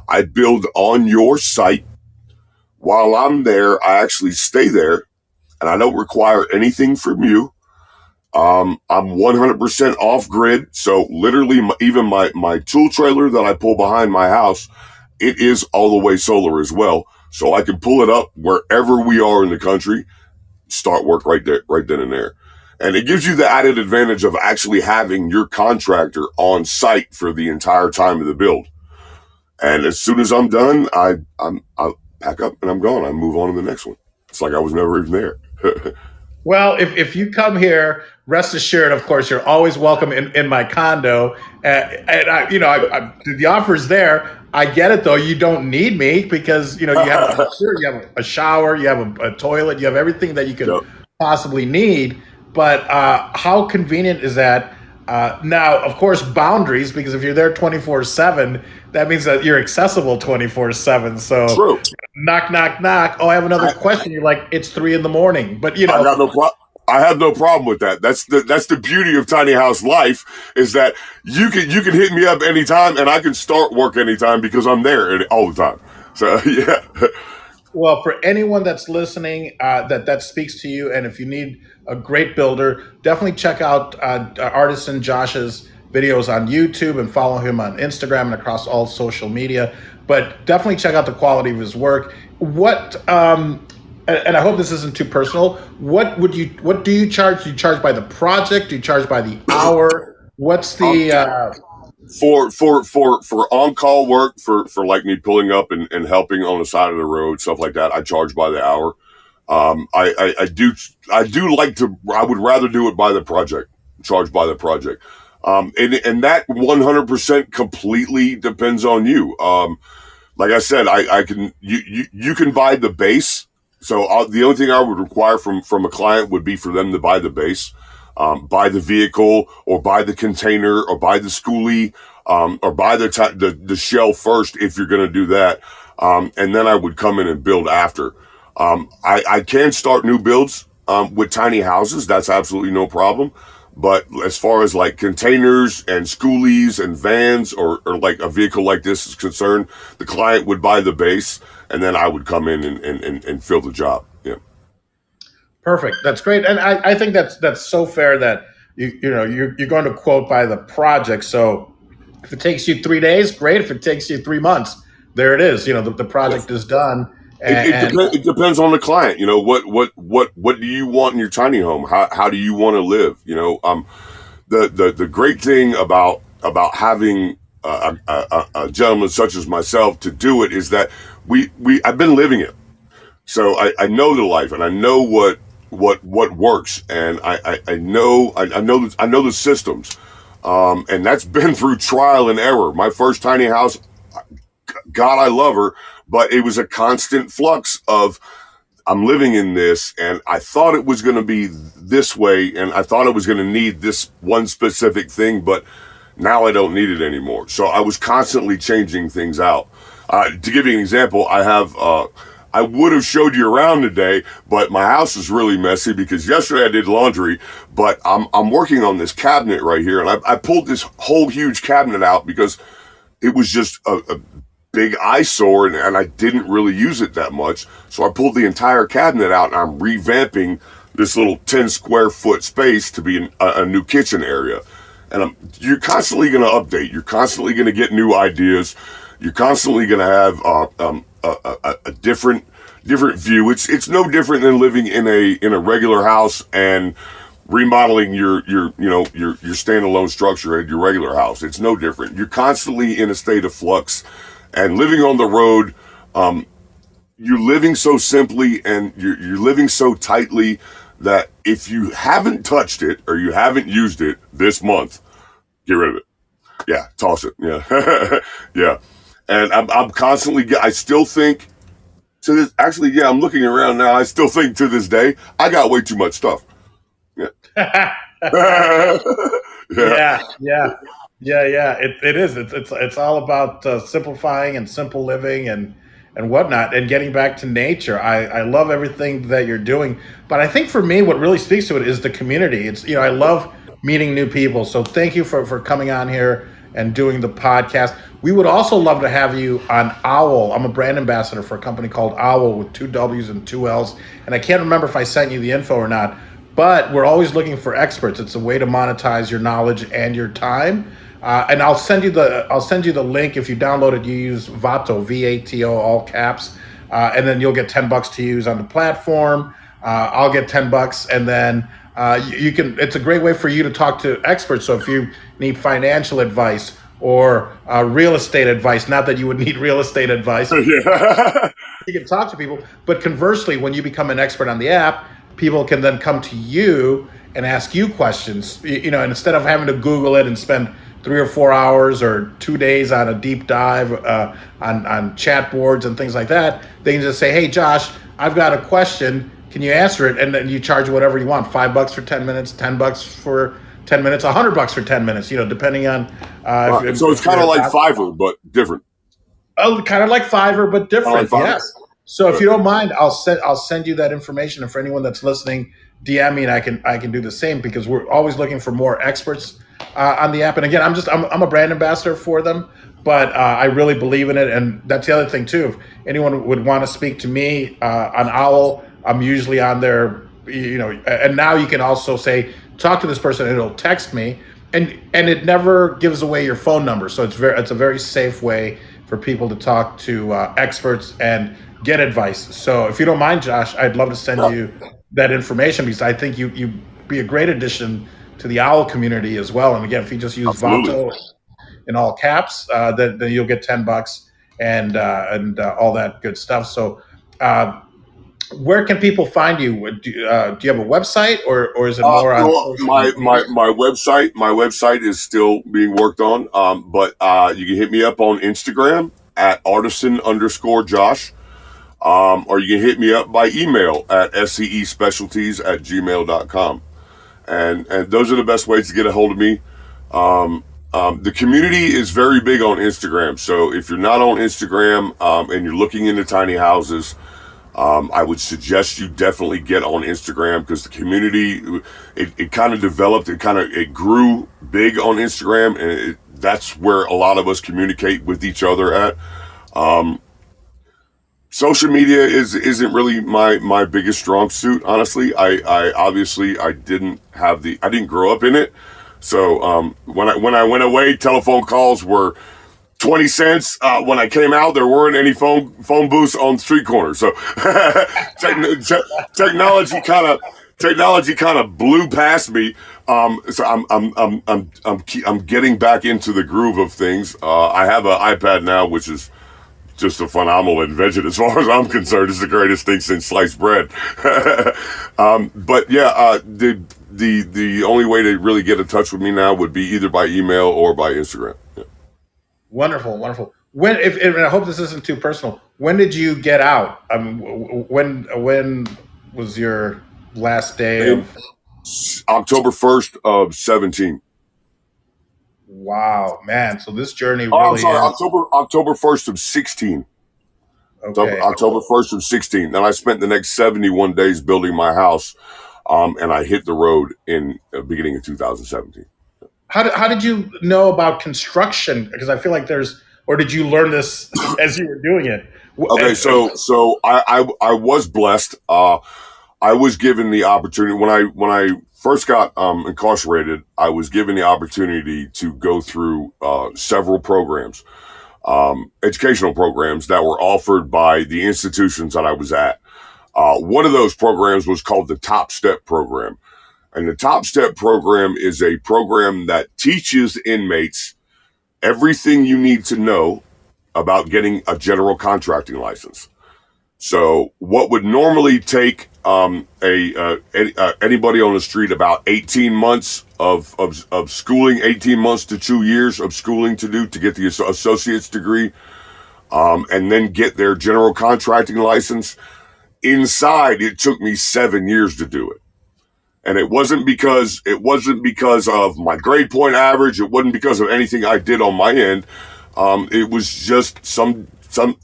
I build on your site. While I'm there, I actually stay there, and I don't require anything from you. I'm 100% off grid. So literally even my tool trailer that I pull behind my house, it is all the way solar as well. So I can pull it up wherever we are in the country, start work right then and there. And it gives you the added advantage of actually having your contractor on site for the entire time of the build. And as soon as I'm done, I'll pack up and I'm gone. I move on to the next one. It's like I was never even there. Well, if you come here, rest assured, of course, you're always welcome in my condo. The offer's there. I get it, though. You don't need me because, you have a shower, you have a toilet, you have everything that you could possibly need. But how convenient is that? Now, of course, boundaries, because if you're there 24/7, that means that you're accessible 24/7. So True. Knock, knock, knock. Oh, I have another question. You're like, it's 3 a.m. But I have no problem with that. That's the beauty of tiny house life, is that you can hit me up anytime and I can start work anytime because I'm there all the time. So yeah. Well, for anyone that's listening, that speaks to you, and if you need a great builder, definitely check out Artisan Josh's videos on YouTube and follow him on Instagram and across all social media. But definitely check out the quality of his work. And I hope this isn't too personal. What do you charge? Do you charge by the project? Do you charge by the hour? What's the for on-call work, for like me pulling up and helping on the side of the road, stuff like that, I charge by the hour. I would rather do it by the project, charge by the project. And that 100% completely depends on you. Like I said, I can you can buy the base. So the only thing I would require from a client would be for them to buy the base, buy the vehicle, or buy the container, or buy the schoolie, or buy the shell first if you're going to do that, and then I would come in and build after. I can start new builds with tiny houses. That's absolutely no problem. But as far as like containers and schoolies and vans, or like a vehicle like this is concerned, the client would buy the base, and then I would come in and fill the job. Yeah. Perfect. That's great, and I think that's so fair that you're going to quote by the project. So if it takes you 3 days, great. If it takes you 3 months, there it is. The Yes. project is done, and It depends on the client. What do you want in your tiny home? How do you want to live? The great thing about having a gentleman such as myself to do it is that I've been living it. So I know the life, and I know what works, and I know the systems, and that's been through trial and error. My first tiny house, God, I love her, but it was a constant flux of, I'm living in this, and I thought it was going to be this way, and I thought I was going to need this one specific thing, but now I don't need it anymore. So I was constantly changing things out. To give you an example, I would have showed you around today, but my house is really messy because yesterday I did laundry, but I'm working on this cabinet right here, and I pulled this whole huge cabinet out because it was just a big eyesore, and I didn't really use it that much. So I pulled the entire cabinet out, and I'm revamping this little 10 square foot space to be a new kitchen area. And you're constantly going to update. You're constantly going to get new ideas. You're constantly going to have a different view. It's no different than living in a regular house and remodeling your standalone structure at your regular house. It's no different. You're constantly in a state of flux, and living on the road, you're living so simply, and you're living so tightly that if you haven't touched it or you haven't used it this month, get rid of it. Yeah, toss it. Yeah, yeah. And I'm constantly. I still think to this. Actually, yeah, I'm looking around now. I still think to this day I got way too much stuff. Yeah. Yeah. yeah, yeah, yeah. It is. It's all about simplifying and simple living and whatnot, and getting back to nature. I love everything that you're doing, but I think for me, what really speaks to it is the community. I love meeting new people. So thank you for coming on here and doing the podcast. We would also love to have you on Owwll. I'm a brand ambassador for a company called Owwll with two W's and two L's, and I can't remember if I sent you the info or not. But we're always looking for experts. It's a way to monetize your knowledge and your time. And I'll send you the link. If you download it, you use Vato, Vato, all caps, and then you'll get $10 to use on the platform. I'll get $10, and then you can. It's a great way for you to talk to experts. So if you need financial advice or real estate advice, not that you would need real estate advice, Yeah. you can talk to people. But conversely, when you become an expert on the app, people can then come to you and ask you questions. And instead of having to Google it and spend 3 or 4 hours or 2 days on a deep dive on chat boards and things like that, they can just say, "Hey, Josh, I've got a question. Can you answer it?" And then you charge whatever you want: $5 for 10 minutes, $10 for 10 minutes, $100 for 10 minutes. Depending on. So it's kind of like Fiverr, but different. Oh, kind of like Fiverr, but different. Fiverr. Yes. So if you don't mind, I'll send you that information. And for anyone that's listening, DM me, and I can do the same, because we're always looking for more experts on the app. And again, I'm a brand ambassador for them, but I really believe in it. And that's the other thing too. If anyone would want to speak to me on Owwll, I'm usually on there. And now you can also say, talk to this person, and it'll text me, and it never gives away your phone number. So it's a very safe way for people to talk to experts and get advice. So if you don't mind, Josh, I'd love to send you that information, because I think you be a great addition to the Owwll community as well. And again, if you just use Absolutely. Vato in all caps, then you'll get $10 and all that good stuff. So Where can people find you? Do you have a website, or is it more on Well, social media? my website is still being worked on. But you can hit me up on Instagram at artisan_Josh. Or you can hit me up by email at scespecialties@gmail.com. And those are the best ways to get a hold of me. The community is very big on Instagram. So if you're not on Instagram, and you're looking into tiny houses, I would suggest you definitely get on Instagram, because the community, it kind of developed, it grew big on Instagram, and that's where a lot of us communicate with each other at. Social media isn't really my biggest strong suit, honestly. I obviously I didn't grow up in it. So when I went away, telephone calls were 20 cents. When I came out, there weren't any phone booths on street corners. So technology kind of blew past me. So I'm getting back into the groove of things. I have an iPad now, which is just a phenomenal invention as far as I'm concerned. It's the greatest thing since sliced bread. But yeah, the only way to really get in touch with me now would be either by email or by Instagram. Yeah. Wonderful, wonderful. When, if and I hope this isn't too personal. When did you get out? When was your last day And of? October 1st of 17. Wow, man! So this journey Oh, I'm really sorry, is October 1st of 16. okay. October 1st of 16. Then I spent the next 71 days building my house, and I hit the road in the beginning of 2017. How did you know about construction? Because I feel like there's, or did you learn this as you were doing it? Okay, so I was blessed. I was given the opportunity when I first got incarcerated. I was given the opportunity to go through several programs, educational programs that were offered by the institutions that I was at. One of those programs was called the Top Step program. And the Top Step program is a program that teaches inmates everything you need to know about getting a general contracting license. So what would normally take anybody on the street about 18 months of schooling, 18 months to 2 years of schooling to do to get the associate's degree, and then get their general contracting license, inside it took me 7 years to do it. And it wasn't because of my grade point average. It wasn't because of anything I did on my end. It was just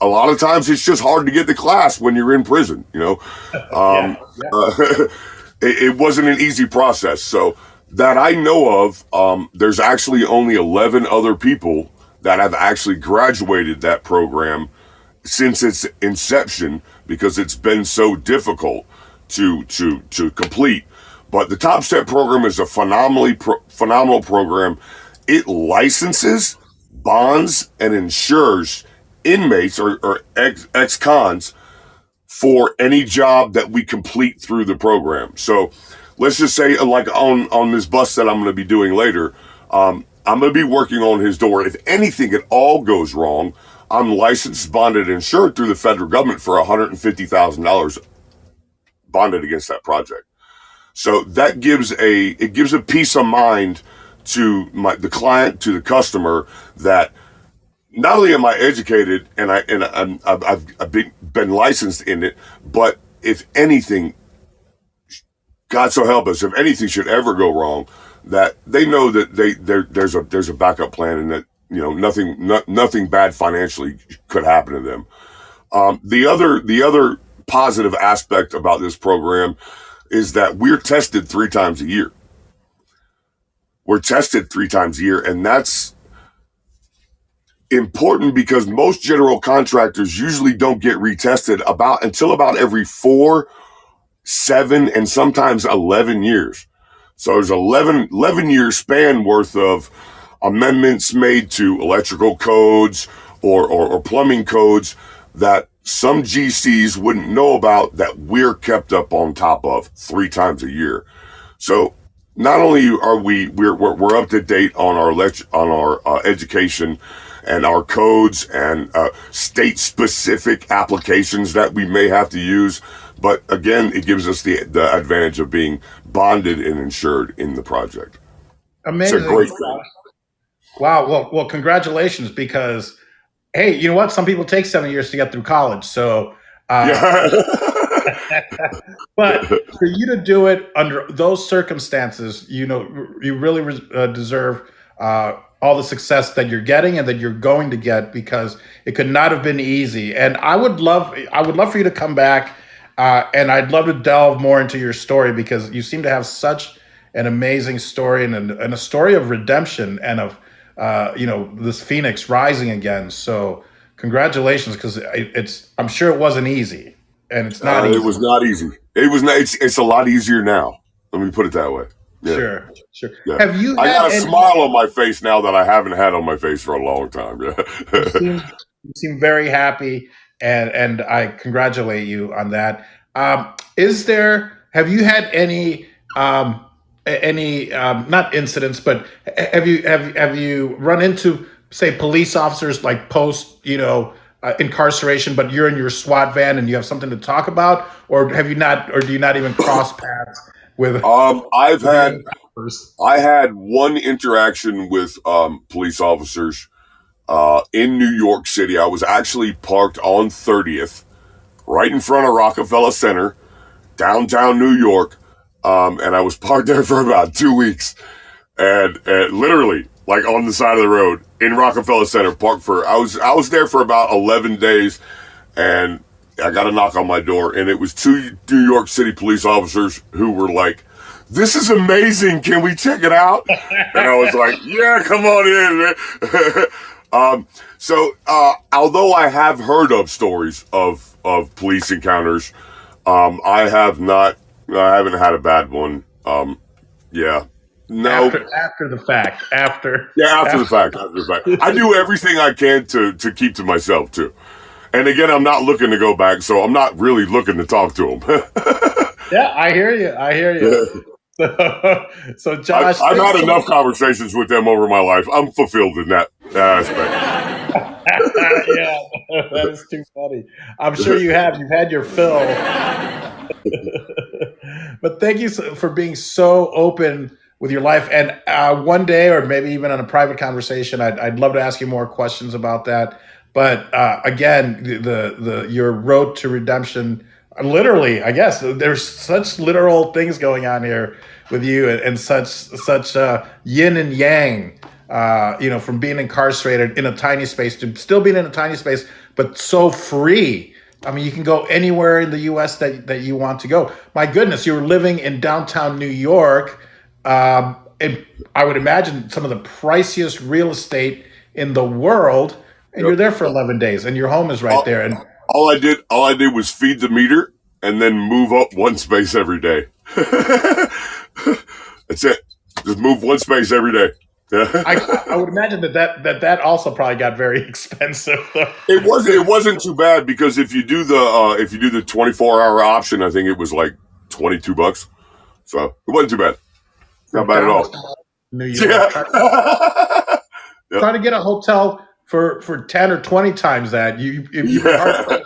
a lot of times it's just hard to get to class when you're in prison, you know. Yeah, Um, yeah. it wasn't an easy process. So that I know of, there's actually only 11 other people that have actually graduated that program since its inception, because it's been so difficult to complete. But the Top Step program is a phenomenal program. It licenses, bonds, and insures inmates or ex-cons for any job that we complete through the program. So let's just say, like on this bus that I'm going to be doing later, I'm going to be working on his door. If anything at all goes wrong, I'm licensed, bonded, and insured through the federal government for $150,000 bonded against that project. So that gives a peace of mind to the client, to the customer, that not only am I educated and I've been licensed in it, but if anything, God so help us, if anything should ever go wrong, that they know that there's a backup plan, and that, you know, nothing bad financially could happen to them. The other positive aspect about this program is that we're tested 3 times a year. We're tested 3 times a year, and that's important because most general contractors usually don't get retested until about every 4, 7, and sometimes 11 years. So there's 11 year span worth of amendments made to electrical codes or plumbing codes that some GCs wouldn't know about, that we're kept up on top of 3 times a year. So not only are we're up to date on our education and our codes and state specific applications that we may have to use, But again, it gives us the advantage of being bonded and insured in the project. It's a Amazing. great thing. Wow. Well, congratulations, because hey, you know what? Some people take 7 years to get through college. So, uh, Yeah. but for you to do it under those circumstances, you really deserve all the success that you're getting and that you're going to get, because it could not have been easy. And I would love for you to come back, and I'd love to delve more into your story, because you seem to have such an amazing story, and a story of redemption, and of this phoenix rising again. So congratulations, because I'm sure it wasn't easy, and it's not It easy. was not easy. It was not. It's a lot easier now. Let me put it that way. Yeah, Sure, sure. yeah. Have you I had got a any? smile on my face now that I haven't had on my face for a long time. You Yeah. seem you seem very happy, and I congratulate you on that. Is there? Have you had any not incidents, but have you run into, say, police officers, like post incarceration, but you're in your SWAT van and you have something to talk about, or have you not, or do you not even cross paths with I've with had any coppers? I had one interaction with police officers in New York City. I was actually parked on 30th, right in front of Rockefeller Center, downtown New York, and I was parked there for about 2 weeks, and literally like on the side of the road in Rockefeller Center, parked for. I was there for about 11 days, and I got a knock on my door, and it was two New York City police officers who were like, "This is amazing. Can we check it out?" And I was like, "Yeah, come on in, man." Although I have heard of stories of police encounters, I have not. I haven't had a bad one. Yeah, no. After the fact, Yeah, after the after fact. After the fact, I do everything I can to keep to myself too. And again, I'm not looking to go back, so I'm not really looking to talk to them. Yeah, I hear you. I hear you. So, Josh, I've thanks had so enough much. conversations with them over my life. I'm fulfilled in that aspect. Yeah, that is too funny. I'm sure you have. You've had your fill. But thank you for being so open with your life. And one day, or maybe even on a private conversation, I'd love to ask you more questions about that. But again, your road to redemption, literally, I guess there's such literal things going on here with you, and such yin and yang. From being incarcerated in a tiny space to still being in a tiny space, but so free. I mean, you can go anywhere in the U.S. that you want to go. My goodness, you were living in downtown New York, and I would imagine some of the priciest real estate in the world, and Yep. you're there for 11 days, and your home is right All, there. And all I did was feed the meter and then move up one space every day. That's it. Just move one space every day. I would imagine that also probably got very expensive. It wasn't too bad because if you do the 24-hour option, I think it was like $22. So it wasn't too bad. For Not bad at all. downtown New York. Yeah. Try, Yep. try to get a hotel for 10 or 20 times that. You'd be hard Yeah.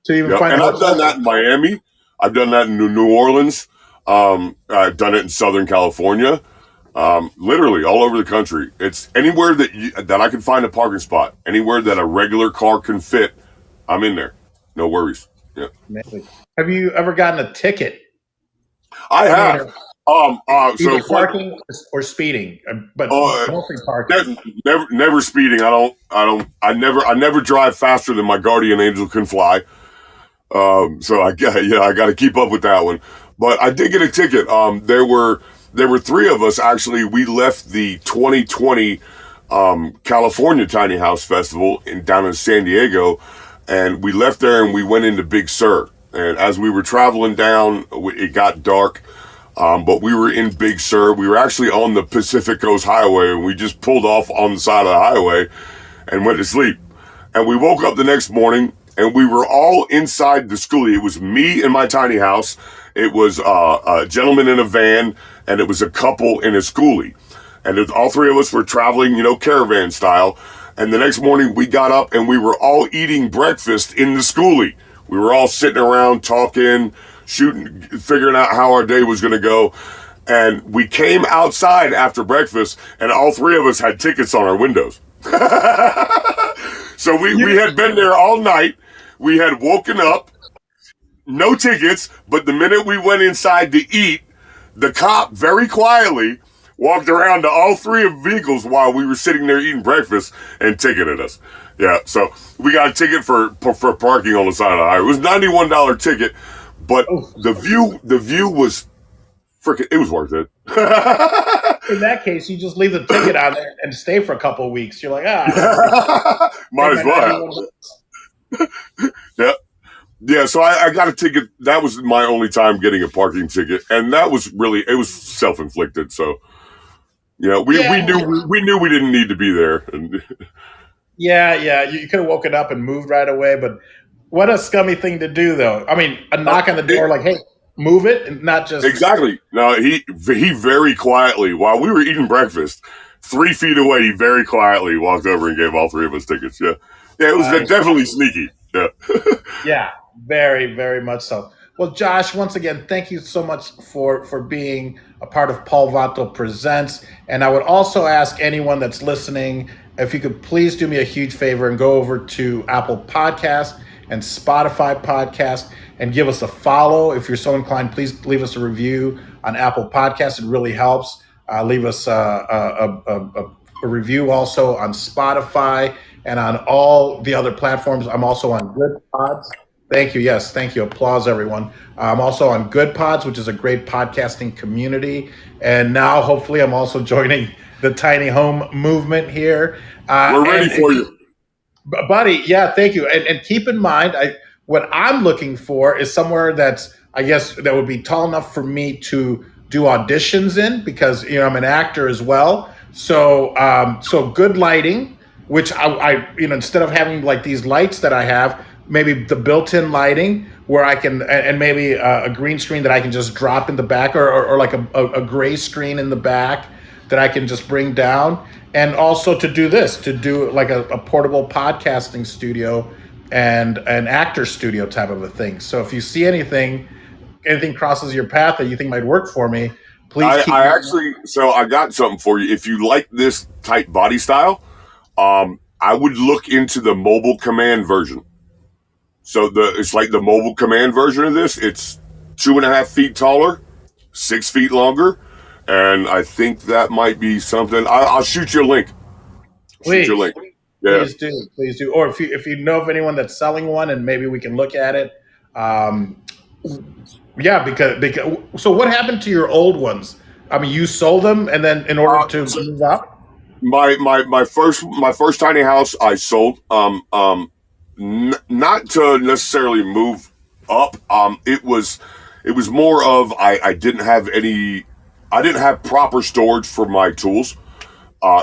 to even Yep. find a And I've done hotel. that in Miami. I've done that in New Orleans. I've done it in Southern California. Literally all over the country. It's anywhere that I can find a parking spot, anywhere that a regular car can fit. I'm in there. No worries. Yeah. Amazing. Have you ever gotten a ticket? I I mean, have. So either fun. parking or speeding, but Uh, mostly parking. never speeding. I never drive faster than my guardian angel can fly. So I got to keep up with that one. But I did get a ticket. There were three of us actually. We left the 2020 California Tiny House Festival down in San Diego, and we left there and we went into Big Sur. And as we were traveling down, it got dark. But we were in Big Sur. We were actually on the Pacific Coast Highway, and we just pulled off on the side of the highway and went to sleep. And we woke up the next morning, and we were all inside the schoolie. It was me in my tiny house. It was a gentleman in a van, and it was a couple in a schoolie. And all three of us were traveling, caravan style. And the next morning, we got up, and we were all eating breakfast in the schoolie. We were all sitting around talking, shooting, figuring out how our day was going to go. And we came outside after breakfast, and all three of us had tickets on our windows. So we had been there all night. We had woken up, no tickets, but the minute we went inside to eat, the cop very quietly walked around to all three of vehicles while we were sitting there eating breakfast and ticketed us. Yeah, so we got a ticket for parking on the side of the highway. It was $91 ticket, but the view was freaking. It was worth it. In that case, you just leave the ticket on there and stay for a couple of weeks. You're like, might as well. Yeah. Yeah, so I got a ticket. That was my only time getting a parking ticket, and that was it was self-inflicted. So, we knew we didn't need to be there. Yeah. You could have woken up and moved right away, but what a scummy thing to do, though. I mean, a knock on the door, like, hey, move it, and not just exactly. No, he very quietly, while we were eating breakfast, 3 feet away, he very quietly walked over and gave all three of us tickets. Yeah, it was definitely sneaky. Yeah, yeah, very, very much so. Well, Josh, once again, thank you so much for being a part of Paul Vato Presents. And I would also ask anyone that's listening if you could please do me a huge favor and go over to Apple Podcast and Spotify Podcast and give us a follow. If you're so inclined, please leave us a review on Apple Podcasts. It really helps. Leave us a review also on Spotify and on all the other platforms. I'm also on Good Pods. Thank you. Yes, thank you. Applause, everyone. I'm also on Good Pods, which is a great podcasting community. And now, hopefully, I'm also joining the tiny home movement here. We're ready for you. Buddy, yeah, thank you. And keep in mind, what I'm looking for is somewhere that's, I guess, that would be tall enough for me to do auditions in, because I'm an actor as well. So good lighting, which I instead of having like these lights that I have, maybe the built-in lighting where I can, and maybe a green screen that I can just drop in the back, or like a gray screen in the back that I can just bring down. And also to do like a portable podcasting studio and an actor studio type of a thing. So if you see anything crosses your path that you think might work for me, please I got something for you. If you like this type body style, I would look into the mobile command version. So it's like the mobile command version of this. It's 2.5 feet taller, 6 feet longer, and I think that might be something. I'll shoot you a link. Please, shoot you a link. Yeah. Please do. Or if you know of anyone that's selling one, and maybe we can look at it. Yeah, because so what happened to your old ones? I mean, you sold them, and then in order to move up. My first tiny house I sold. Not to necessarily move up. It was more of I didn't have proper storage for my tools.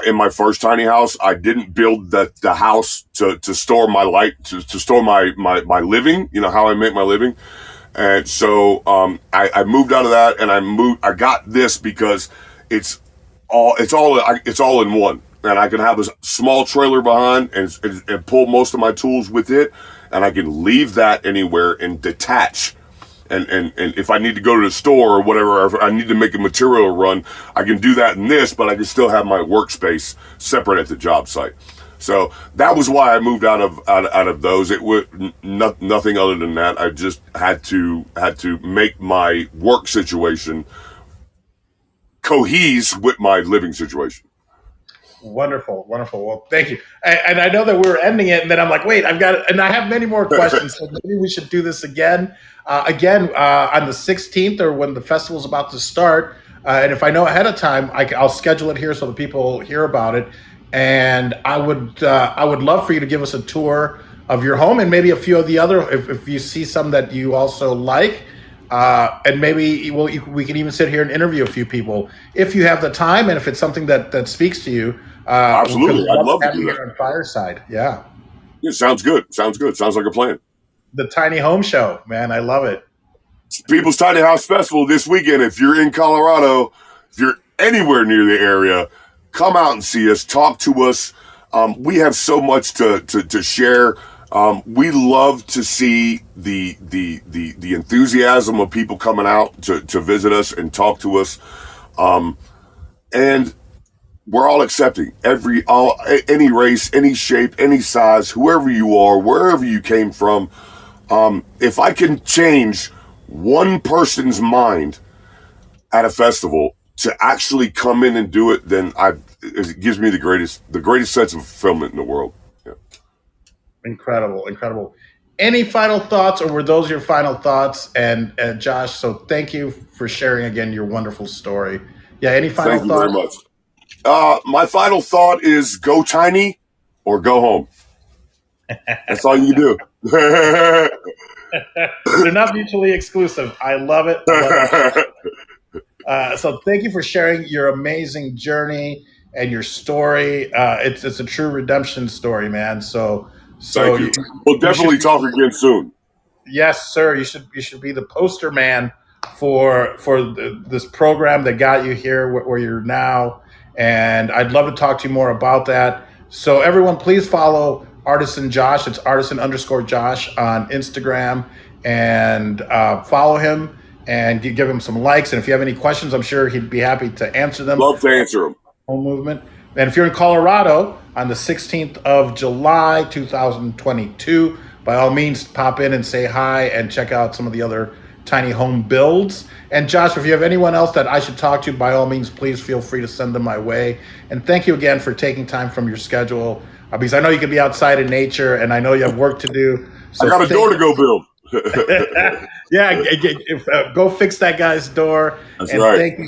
In my first tiny house, I didn't build the house to store my light, to store my living, how I make my living. And so I moved out of that, and I got this because it's all in one. And I can have a small trailer behind and pull most of my tools with it, and I can leave that anywhere and detach. And if I need to go to the store or whatever, or if I need to make a material run, I can do that in this, but I can still have my workspace separate at the job site. So that was why I moved out of those. It was nothing other than that. I just had to make my work situation cohese with my living situation. Wonderful. Well, thank you. And I know that we were ending it, and then I'm like, wait, I have many more questions. So maybe we should do this again on the 16th, or when the festival's about to start. And if I know ahead of time, I'll schedule it here so the people hear about it. And I would love for you to give us a tour of your home, and maybe a few of the other, if you see some that you also like. And maybe we can even sit here and interview a few people if you have the time, and if it's something that speaks to you. Absolutely, I'd love to do that on Fireside. Yeah, sounds good. Sounds like a plan. The Tiny Home Show, man, I love it. People's Tiny House Festival this weekend. If you're in Colorado, if you're anywhere near the area, come out and see us. Talk to us. We have so much to share. We love to see the enthusiasm of people coming out to visit us and talk to us. And we're all accepting any race, any shape, any size, whoever you are, wherever you came from. If I can change one person's mind at a festival to actually come in and do it, then it gives me the greatest sense of fulfillment in the world. Yeah. Incredible, incredible. Any final thoughts, or were those your final thoughts? And Josh, so thank you for sharing again your wonderful story. Yeah, any final Thank you very thoughts? much. My final thought is go tiny or go home. That's all you do. They're not mutually exclusive. I love it. I love it. So thank you for sharing your amazing journey and your story. It's a true redemption story, man. So Thank you. We'll definitely talk again soon. yes, sir. You should be the poster man for this program that got you here where you're now, and I'd love to talk to you more about that. So everyone, please follow Artisan Josh. It's Artisan_Josh on Instagram, and follow him and give him some likes. And if you have any questions, I'm sure he'd be happy to answer them. Love to answer them. Home movement. And if you're in Colorado on the 16th of July, 2022, by all means, pop in and say hi and check out some of the other tiny home builds. And Josh, if you have anyone else that I should talk to, by all means, please feel free to send them my way. And thank you again for taking time from your schedule, because I know you could be outside in nature and I know you have work to do. So I got a door to go build. Yeah, go fix that guy's door. That's and right. Thank you